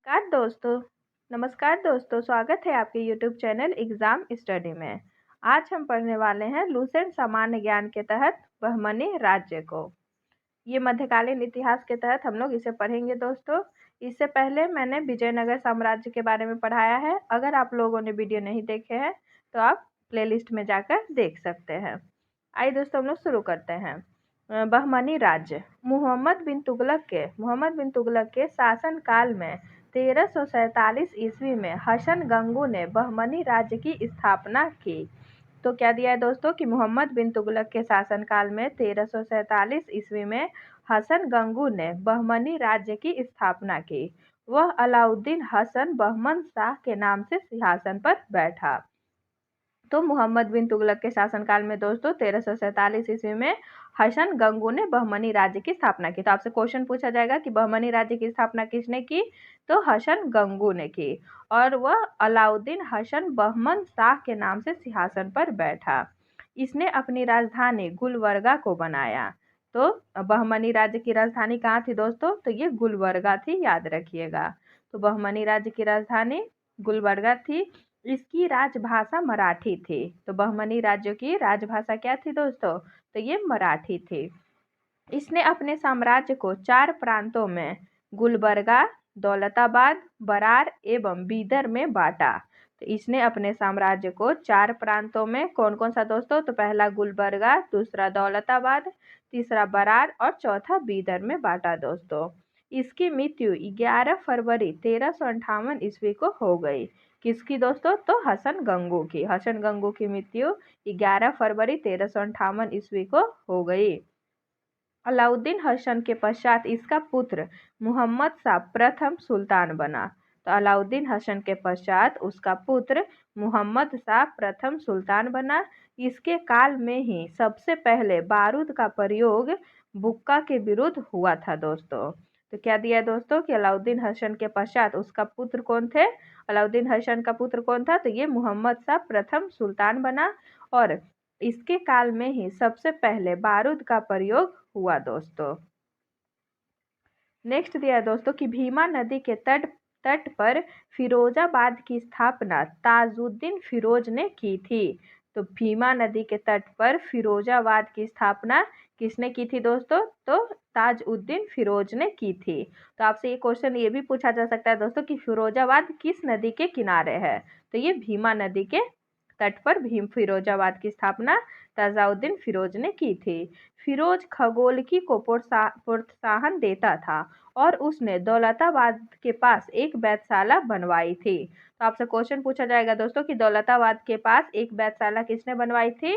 नमस्कार दोस्तों, स्वागत है आपके यूट्यूब चैनल एग्जाम स्टडी में। आज हम पढ़ने वाले हैं लूसेंट सामान्य ज्ञान के तहत बहमनी राज्य को। ये मध्यकालीन इतिहास के तहत हम लोग इसे पढ़ेंगे दोस्तों। इससे पहले मैंने विजयनगर साम्राज्य के बारे में पढ़ाया है। अगर आप लोगों ने वीडियो नहीं देखे हैं तो आप प्लेलिस्ट में जाकर देख सकते हैं। आइए दोस्तों, हम लोग शुरू करते हैं। बहमनी राज्य मोहम्मद बिन तुगलक के शासन काल में 1347 ईस्वी में हसन गंगू ने बहमनी राज्य की स्थापना की। तो क्या दिया है दोस्तों कि मोहम्मद बिन तुगलक के शासनकाल में 1347 ईस्वी में हसन गंगू ने बहमनी राज्य की स्थापना की। वह अलाउद्दीन हसन बहमन शाह के नाम से सिंहासन पर बैठा। तो मोहम्मद बिन तुगलक के शासनकाल में दोस्तों 1347 ईस्वी में हसन गंगू ने बहमनी राज्य की स्थापना की। तो आपसे क्वेश्चन पूछा जाएगा कि बहमनी राज्य की स्थापना किसने की, तो हसन गंगू ने की और वह अलाउद्दीन हसन बहमन शाह के नाम से सिंहासन पर बैठा। इसने अपनी राजधानी गुलबर्गा को बनाया। तो बहमनी राज्य की राजधानी कहाँ थी दोस्तों, तो ये गुलबर्गा थी, याद रखिएगा। तो बहमनी राज्य की राजधानी गुलबर्गा थी। इसकी राजभाषा मराठी थी। तो बहमनी राज्यों की राजभाषा क्या थी दोस्तों, तो ये मराठी थी। इसने अपने साम्राज्य को 4 प्रांतों में गुलबर्गा, दौलताबाद, बरार एवं बीदर में बांटा। तो इसने अपने साम्राज्य को 4 प्रांतों में कौन कौन सा दोस्तों, तो पहला गुलबर्गा, दूसरा दौलताबाद, तीसरा बरार और चौथा बीदर में बांटा दोस्तों। इसकी मृत्यु 11 फरवरी 1358 ईस्वी को हो गई। किसकी दोस्तों, तो हसन गंगू की। हसन गंगू की मृत्यु 11 फरवरी 1358 ईस्वी को हो गई। अलाउद्दीन हसन के पश्चात इसका पुत्र मोहम्मद शाह प्रथम सुल्तान बना। तो अलाउद्दीन हसन के पश्चात उसका पुत्र मोहम्मद शाह प्रथम सुल्तान बना। इसके काल में ही सबसे पहले बारूद का प्रयोग बुक्का के विरुद्ध हुआ था दोस्तों। तो क्या दिया है दोस्तों कि अलाउद्दीन हसन के पश्चात उसका पुत्र कौन थे, अलाउद्दीन हसन का पुत्र कौन था, तो ये मोहम्मद शाह प्रथम सुल्तान बना और इसके काल में ही सबसे पहले बारूद का प्रयोग हुआ दोस्तों। नेक्स्ट दिया है दोस्तों कि भीमा नदी के तट पर फिरोजाबाद की स्थापना ताजुद्दीन फिरोज ने की थी। तो भीमा नदी के तट पर फिरोजाबाद की स्थापना किसने की थी दोस्तों, तो ताजुद्दीन फिरोज ने की थी। तो आपसे ये क्वेश्चन ये भी पूछा जा सकता है दोस्तों कि फिरोजाबाद किस नदी के किनारे है, तो ये भीमा नदी के तट पर फिरोजाबाद की स्थापना ताजुद्दीन फिरोज ने की थी। फिरोज खगोलकी को प्रोत्साहन देता था और उसने दौलताबाद के पास एक वेधशाला बनवाई थी। तो आपसे क्वेश्चन पूछा जाएगा दोस्तों कि दौलताबाद के पास एक वेधशाला किसने बनवाई थी,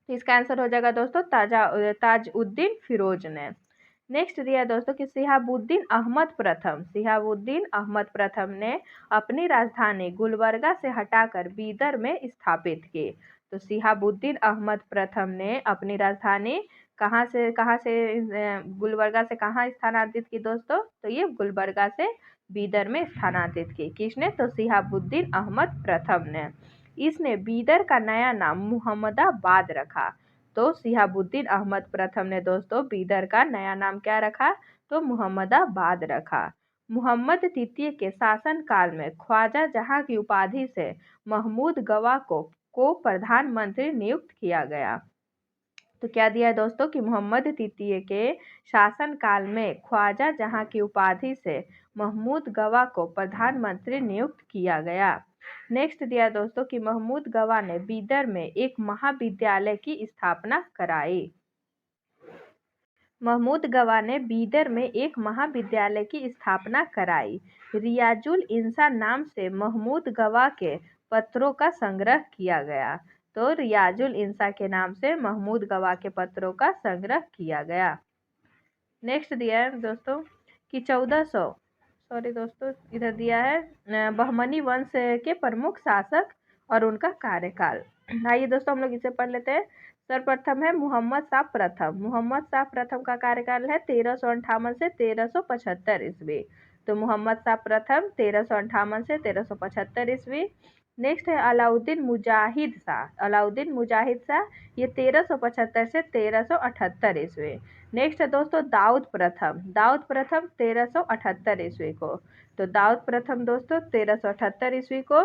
तो इसका आंसर हो जाएगा दोस्तों ताजुद्दीन फिरोज ने। नेक्स्ट दिया है दोस्तों कि शिहाबुद्दीन अहमद प्रथम ने अपनी राजधानी गुलबर्गा से हटाकर बीदर में स्थापित की। तो शिहाबुद्दीन अहमद प्रथम ने अपनी राजधानी कहाँ से गुलबर्गा से कहाँ स्थानांतरित की दोस्तों, तो ये गुलबर्गा से बीदर में स्थानांतरित की। किसने, तो शिहाबुद्दीन अहमद प्रथम ने। इसने बीदर का नया नाम मुहम्मदाबाद रखा। तो शिहाबुद्दीन अहमद प्रथम ने दोस्तों बीदर का नया नाम क्या रखा, तो मुहम्मदाबाद रखा। मोहम्मद तृतीय के शासनकाल में ख्वाजा जहां की उपाधि से महमूद गवा को प्रधानमंत्री नियुक्त किया गया। तो क्या दिया है दोस्तों कि मोहम्मद तृतीय के शासनकाल में ख्वाजा जहां की उपाधि से महमूद गवा को प्रधानमंत्री नियुक्त किया गया। नेक्स्ट दिया दोस्तों कि महमूद गवा ने बीदर में एक महाविद्यालय की स्थापना कराई। महमूद गवा ने बीदर में एक महाविद्यालय की स्थापना कराई। रियाजुल इंसा नाम से महमूद गवा के पत्रों का संग्रह किया गया। तो रियाजुल इंसा के नाम से महमूद गवा के पत्रों का संग्रह किया गया। नेक्स्ट दिया है दोस्तों कि 1400 दोस्तों इधर दिया है बहमनी वंश के प्रमुख शासक और उनका कार्यकाल। आइए दोस्तों हम लोग इसे पढ़ लेते हैं। सर्वप्रथम है मोहम्मद शाह प्रथम का कार्यकाल है 1358 से 1375 ईस्वी। तो मोहम्मद शाह प्रथम 1358 से 1375 ईस्वी। नेक्स्ट है अलाउद्दीन मुजाहिद शाह। अलाउद्दीन मुजाहिद शाह ये 1375 से 1378 ईस्वी। नेक्स्ट है दोस्तों दाऊद प्रथम। दाऊद प्रथम 1378 ईस्वी को। तो दाऊद प्रथम दोस्तों 1378 ईस्वी को।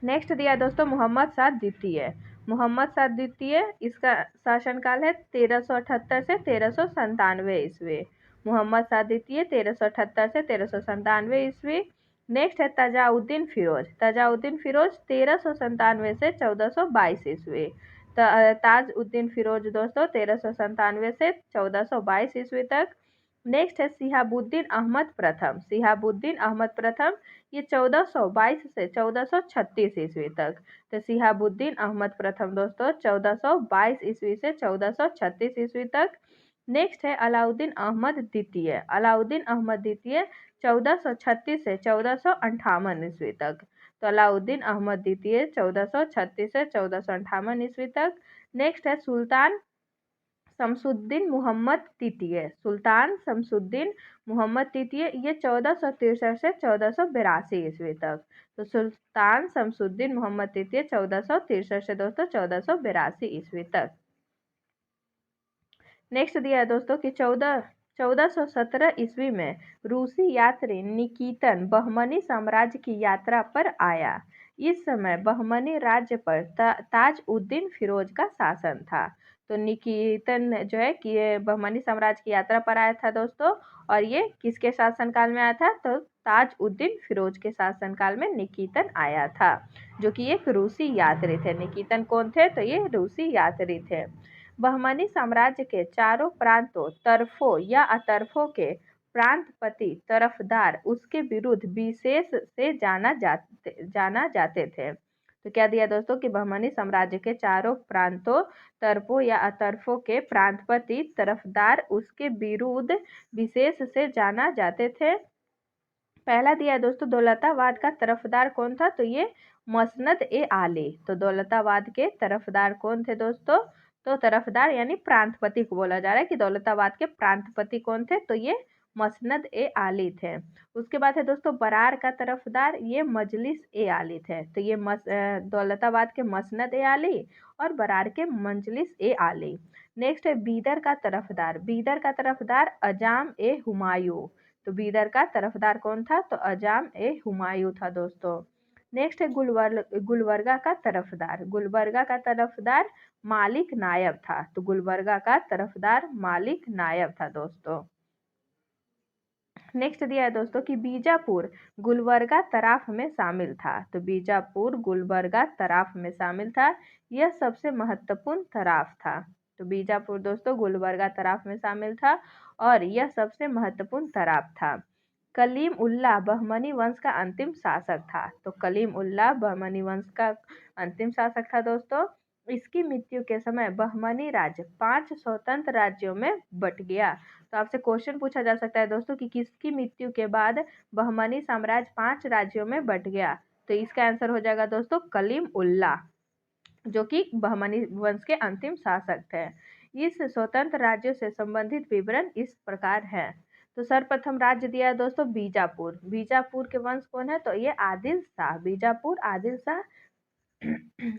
नेक्स्ट दिया दोस्तों मोहम्मद शाह द्वितीय। मोहम्मद शाह द्वितीय इसका शासनकाल है 1378 से 1397 ईस्वी। मोहम्मद शाह द्वितीय 1378 से 1397 ईस्वी। नेक्स्ट है तजाउद्दीन फिरोज। तजाउद्दीन फिरोज 1397 से 1422 ईस्वी। ताजुद्दीन फिरोज दोस्तों 1397 से 1422 ईस्वी तक। नेक्स्ट है सिहाबुद्दीन अहमद प्रथम। सिहाबुद्दीन अहमद प्रथम ये 1422 से 1436 ईस्वी तक। तो सिहाबुद्दीन अहमद प्रथम दोस्तों 1422 ईस्वी से 1436 ईस्वी तक। नेक्स्ट है अलाउद्दीन अहमद द्वितीय। अलाउद्दीन अहमद द्वितीय 1436 से 1458 ईस्वी तक। तो अलाउद्दीन अहमद द्वितीय 1436 से 1458 ईस्वी तक। नेक्स्ट है सुल्तान शमसुद्दीन मोहम्मद तृतीय। सुल्तान शमसुद्दीन मोहम्मद तृतीय ये 1463 से 1482 ईस्वी तक। तो सुल्तान शमसुद्दीन मोहम्मद तृतीय 1463 से दोस्तों 1482 ईस्वी तक। नेक्स्ट दिया है दोस्तों कि 1417 ईस्वी में रूसी यात्री निकितन बहमनी साम्राज्य की यात्रा पर आया। इस समय बहमनी राज्य पर ताजुद्दीन फिरोज का शासन था। तो निकितन जो है कि ये बहमनी साम्राज्य की यात्रा पर आया था दोस्तों। और ये किसके शासनकाल में आया था? तो ताजुद्दीन फिरोज के शासनकाल में निकितन आया था, जो कि एक रूसी यात्री थे। निकितन कौन थे? तो ये रूसी यात्री थे। बहमनी साम्राज्य के चारों प्रांतों, तरफों या अतरफों के प्रांतपति तरफदार उसके विरुद्ध विशेष से जाना जाते थे। तो क्या दिया दोस्तों कि बहमनी साम्राज्य के चारों प्रांतों, तरफों या अतरफों के प्रांतपति तरफदार उसके विरुद्ध विशेष से जाना जाते थे। पहला दिया दोस्तों दौलताबाद का तरफदार कौन था? तो ये मसनद ए आली। तो दौलताबाद के तरफदार कौन थे दोस्तों? तो तरफदार यानी प्रांतपति को बोला जा रहा है कि दौलताबाद के प्रांतपति कौन थे? तो ये मसनद ए आली थे। उसके बाद है दोस्तों बरार का तरफदार, ये मजलिस ए आली थे। तो ये दौलताबाद के मसनद ए आली और बरार के मजलिस ए आली। नेक्स्ट है बीदर का तरफदार। बीदर का तरफदार अजाम ए हुमायूं। तो बीदर का तरफदार कौन था? तो अजाम ए हुमायूं था दोस्तों। नेक्स्ट है गुलबर्गा का तरफदार। गुलबर्गा का तरफदार मालिक नायब था। तो गुलबर्गा का तरफदार मालिक नायब था दोस्तों। नेक्स्ट दिया है दोस्तों कि बीजापुर गुलबर्गा तराफ में शामिल था। तो बीजापुर गुलबर्गा तराफ में शामिल था। यह सबसे महत्वपूर्ण तराफ था। तो बीजापुर दोस्तों गुलबर्गा तराफ में शामिल था और यह सबसे महत्वपूर्ण तराफ था। कलीम उल्लाह बहमनी वंश का अंतिम शासक था। तो कलीम उल्लाह बहमनी वंश का अंतिम शासक था दोस्तों। इसकी मृत्यु के समय बहमनी राज्य 5 स्वतंत्र राज्यों में बट गया। तो आपसे क्वेश्चन पूछा जा सकता है दोस्तों कि किसकी मृत्यु के बाद बहमनी साम्राज्य 5 राज्यों में बट गया? तो इसका आंसर हो जाएगा दोस्तों कलीम उल्लाह, जो कि बहमनी वंश के अंतिम शासक थे। इस स्वतंत्र राज्यों से संबंधित विवरण इस प्रकार है। तो सर्वप्रथम राज्य दिया है दोस्तों बीजापुर। बीजापुर के वंश कौन है? तो ये आदिल शाह। बीजापुर आदिल शाह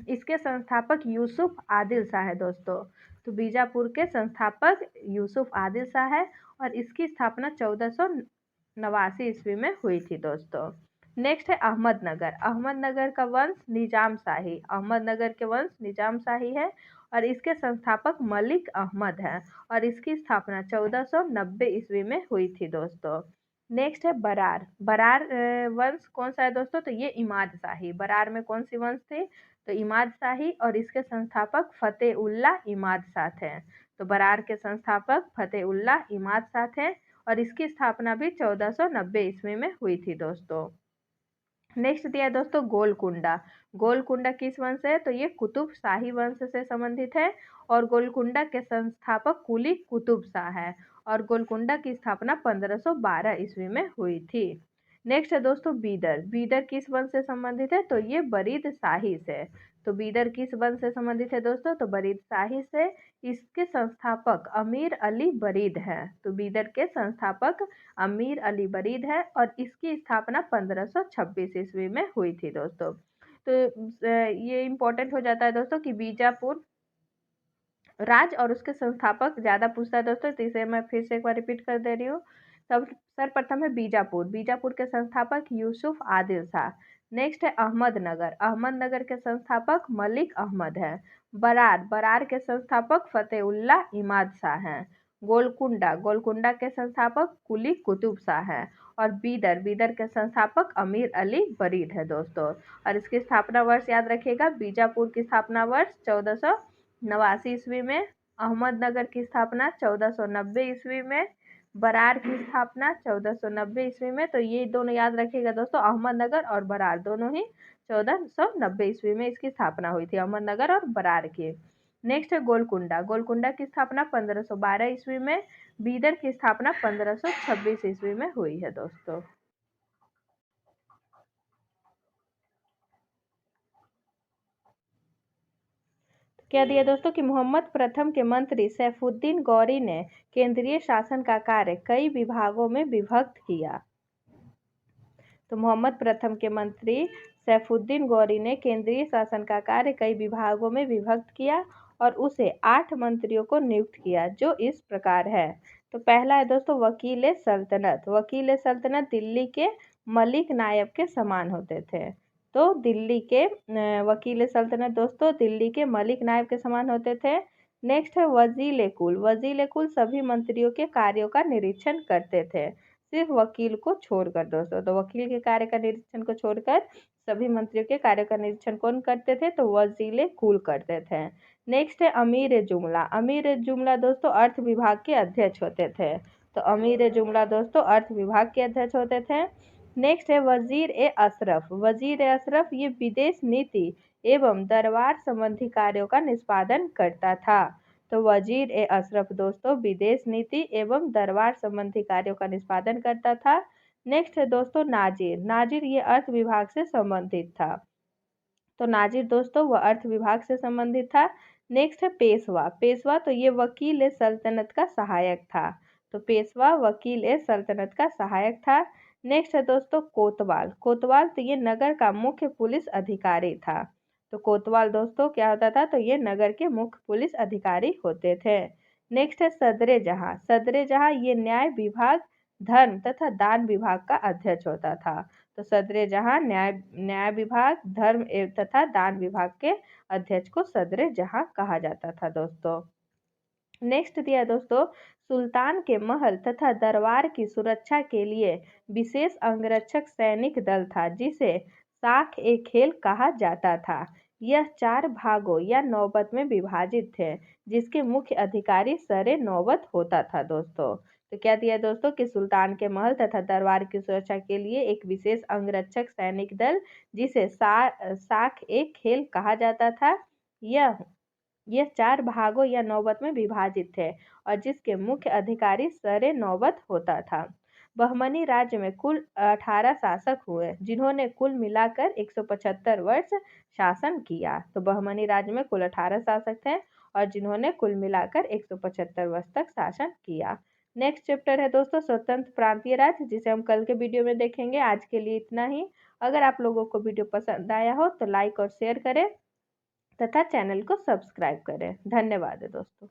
इसके संस्थापक यूसुफ आदिल शाह है दोस्तों। तो बीजापुर के संस्थापक यूसुफ आदिल शाह है और इसकी स्थापना 1489 ईस्वी में हुई थी दोस्तों। नेक्स्ट है अहमदनगर। अहमदनगर का वंश निजाम शाही। अहमदनगर के वंश निजाम शाही है और इसके संस्थापक मलिक अहमद हैं और इसकी स्थापना 1490 ईस्वी में हुई थी दोस्तों। नेक्स्ट है बरार। बरार वंश कौन सा है दोस्तों? तो ये इमाद शाही। बरार में कौन सी वंश थी? तो इमाद शाही और इसके संस्थापक फतेउल्लाह इमाद शाह थे। तो बरार के संस्थापक फतेउल्लाह इमाद शाह थे और इसकी स्थापना भी 1490 ईस्वी में हुई थी दोस्तों। नेक्स्ट दिया है दोस्तों गोलकुंडा। गोलकुंडा किस वंश है? तो ये कुतुब शाही वंश से संबंधित है और गोलकुंडा के संस्थापक कुली कुतुब शाह है और गोलकुंडा की स्थापना 1512 ईस्वी में हुई थी। नेक्स्ट है दोस्तों बीदर। बीदर किस वंश से संबंधित है? तो ये बरीद शाही से। तो बीदर किस वंश से संबंधित है दोस्तों? तो बरीद शाही से। इसके संस्थापक अमीर अली बरीद हैं। तो बीदर के संस्थापक अमीर अली बरीद है और इसकी स्थापना 1526 ईस्वी में हुई थी दोस्तों। तो ये इम्पोर्टेंट हो जाता है दोस्तों कि बीजापुर राज्य और उसके संस्थापक ज़्यादा पूछता है दोस्तों, तो इसे मैं फिर से एक बार रिपीट कर दे रही हूँ। तब सर्वप्रथम है बीजापुर, बीजापुर के संस्थापक यूसुफ आदिल शाह। नेक्स्ट है अहमदनगर, अहमदनगर के संस्थापक मलिक अहमद हैं। बरार, बरार के संस्थापक फतेहुल्लाह इमाद शाह हैं। गोलकुंडा, गोलकुंडा के संस्थापक कुली कुतुब शाह हैं। और बीदर, बीदर के संस्थापक अमीर अली बरीद है दोस्तों। और इसकी स्थापना वर्ष याद रखिएगा, बीजापुर की स्थापना वर्ष 1489 ईस्वी में, अहमदनगर की स्थापना 1490 ईस्वी में, बरार की स्थापना 1490 ईस्वी में। तो ये दोनों याद रखिएगा दोस्तों, अहमदनगर और बरार दोनों ही 1490 ईस्वी में इसकी स्थापना हुई थी, अहमदनगर और बरार की। नेक्स्ट है गोलकुंडा, गोलकुंडा की स्थापना 1512 ईस्वी में, बीदर की स्थापना 1526 ईस्वी में हुई है दोस्तों। क्या दिया दोस्तों कि मोहम्मद प्रथम के मंत्री सैफुद्दीन गौरी ने केंद्रीय शासन का कार्य कई विभागों में विभक्त किया। तो मोहम्मद प्रथम के मंत्री सैफुद्दीन गौरी ने केंद्रीय शासन का कार्य कई विभागों में विभक्त किया और उसे 8 मंत्रियों को नियुक्त किया, जो इस प्रकार है। तो पहला है दोस्तों वकील सल्तनत, वकील सल्तनत दिल्ली के मलिक नायब के समान होते थे। तो दिल्ली के वकील सल्तनत दोस्तों दिल्ली के मलिक नायब के समान होते थे। नेक्स्ट है वजीर कुल, वजीर कुल सभी मंत्रियों के कार्यों का निरीक्षण करते थे, सिर्फ वकील को छोड़कर दोस्तों। तो वकील के कार्य का निरीक्षण को छोड़कर सभी मंत्रियों के कार्य का निरीक्षण कौन करते थे? तो वजीर कुल करते थे। नेक्स्ट है अमीर जुमला, अमीर जुमला दोस्तों अर्थ विभाग के अध्यक्ष होते थे। तो अमीर जुमला दोस्तों अर्थ विभाग के अध्यक्ष होते थे। नेक्स्ट है वजीर ए अशरफ, वजीर ए अशरफ ये विदेश नीति एवं दरबार संबंधी कार्यों का निष्पादन करता था। तो वजीर ए अशरफ दोस्तों विदेश नीति एवं दरबार संबंधी कार्यों का निष्पादन करता था। नेक्स्ट है दोस्तों नाजिर, नाजिर ये अर्थ विभाग से संबंधित था। तो नाजिर दोस्तों वह अर्थ विभाग से संबंधित था। नेक्स्ट है पेशवा, पेशवा तो ये वकील ए सल्तनत का सहायक था। तो पेशवा वकील ए सल्तनत का सहायक था। नेक्स्ट है दोस्तों कोतवाल, कोतवाल तो ये नगर का मुख्य पुलिस अधिकारी था। तो कोतवाल दोस्तों क्या होता था? तो ये नगर के मुख्य पुलिस अधिकारी होते थे। नेक्स्ट है सदरे जहां, सदरे जहां ये न्याय विभाग, धर्म तथा दान विभाग का अध्यक्ष होता था। तो सदरे जहां न्याय विभाग, धर्म तथा दान विभाग के अध्यक्ष को सदरे जहां कहा जाता था दोस्तों। नेक्स्ट दिया दोस्तों सुल्तान के महल तथा दरबार की सुरक्षा के लिए विशेष अंगरक्षक सैनिक दल था, जिसे साख ए खेल कहा जाता था। यह 4 भागों या नौबत में विभाजित थे, जिसके मुख्य अधिकारी सरे नौबत होता था दोस्तों। तो क्या दिया दोस्तों कि सुल्तान के महल तथा दरबार की सुरक्षा के लिए एक विशेष अंगरक्षक सैनिक दल, जिसे साख ए खेल कहा जाता था, यह 4 भागों या नौबत में विभाजित थे और जिसके मुख्य अधिकारी सरे नौबत होता था। बहमनी राज्य में कुल 18 शासक हुए, जिन्होंने कुल मिलाकर 175 वर्ष शासन किया। तो बहमनी राज्य में कुल 18 शासक थे और जिन्होंने कुल मिलाकर 175 वर्ष तक शासन किया। नेक्स्ट चैप्टर है दोस्तों स्वतंत्र प्रांतीय राज्य, जिसे हम कल के वीडियो में देखेंगे। आज के लिए इतना ही। अगर आप लोगों को वीडियो पसंद आया हो तो लाइक और शेयर करें तथा चैनल को सब्सक्राइब करें। धन्यवाद दोस्तों।